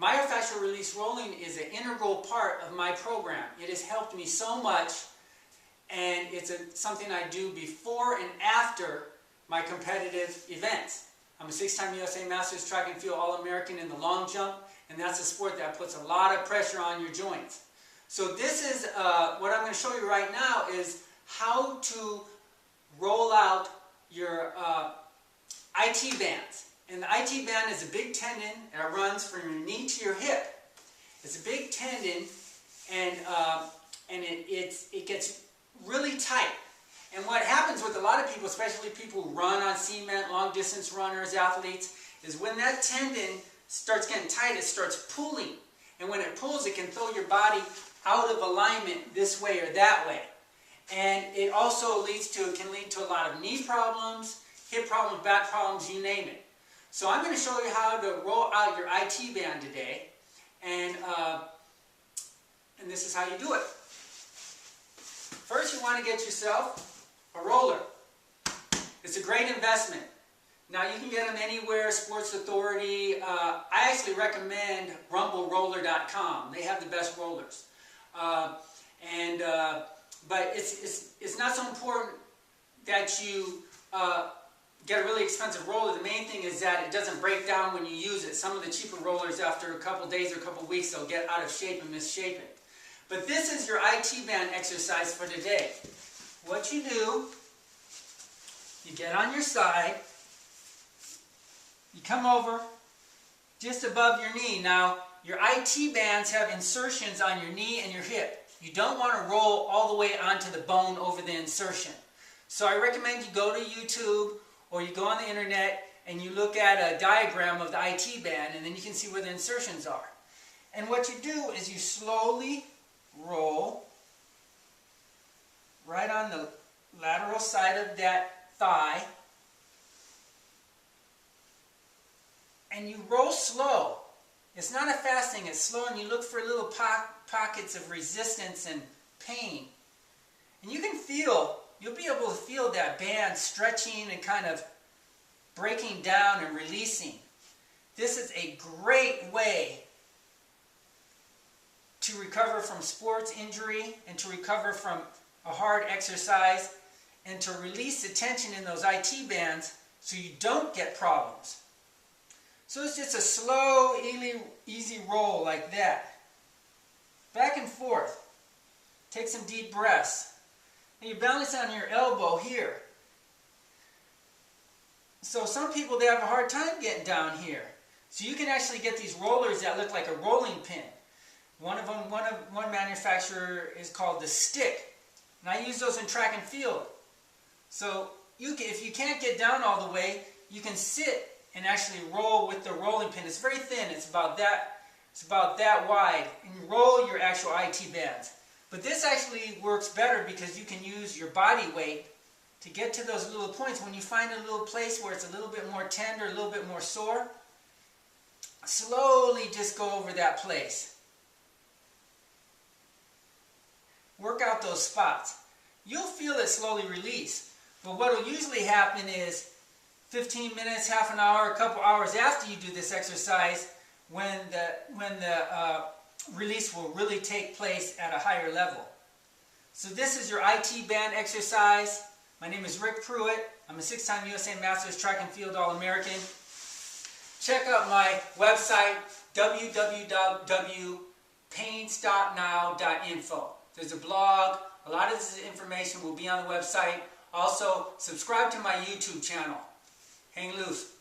Myofascial release rolling is an integral part of my program. It has helped me so much, and it's something I do before and after my competitive events. I'm a 6-time USA Masters Track and Field All-American in the long jump, and that's a sport that puts a lot of pressure on your joints. So this is, what I'm going to show you right now is how to roll out your IT bands. And the IT band is a big tendon that runs from your knee to your hip. It's a big tendon, and it gets really tight. And what happens with a lot of people, especially people who run on cement, long distance runners, athletes, is when that tendon starts getting tight, it starts pulling. And when it pulls, it can throw your body out of alignment this way or that way. And it also can lead to a lot of knee problems, hip problems, back problems, you name it. So I'm going to show you how to roll out your IT band today, and this is how you do it. First, you want to get yourself a roller. It's a great investment. Now you can get them anywhere, Sports Authority. I actually recommend RumbleRoller.com. They have the best rollers. But it's not so important that you get a really expensive roller. The main thing is that it doesn't break down when you use it. Some of the cheaper rollers, after a couple days or a couple weeks, they'll get out of shape and misshapen. But this is your IT band exercise for today. What you do, you get on your side, you come over just above your knee. Now, your IT bands have insertions on your knee and your hip. You don't want to roll all the way onto the bone over the insertion. So I recommend you go to YouTube or you go on the internet and you look at a diagram of the IT band, and then you can see where the insertions are. And what you do is you slowly roll right on the lateral side of that thigh, and you roll slow. It's not a fast thing, it's slow, and you look for little pockets of resistance and pain. And you'll be able to feel that band stretching and kind of breaking down and releasing. This is a great way to recover from sports injury and to recover from a hard exercise and to release the tension in those IT bands so you don't get problems. So it's just a slow, easy roll like that. Back and forth. Take some deep breaths. And you balance on your elbow here. So some people, they have a hard time getting down here. So you can actually get these rollers that look like a rolling pin. One manufacturer is called the Stick. And I use those in track and field. So if you can't get down all the way, you can sit and actually roll with the rolling pin. It's very thin. It's about that wide. And you roll your actual IT bands. But this actually works better because you can use your body weight to get to those little points. When you find a little place where it's a little bit more tender, a little bit more sore, slowly just go over that place. Work out those spots. You'll feel it slowly release. But what will usually happen is 15 minutes, half an hour, a couple hours after you do this exercise, when the release will really take place at a higher level. So this is your IT band exercise. My name is Rick Pruitt. I'm a 6-time USA Masters Track and Field All-American. Check out my website, www.painstopnow.info. There's a blog. A lot of this information will be on the website. Also, subscribe to my YouTube channel. Hang loose.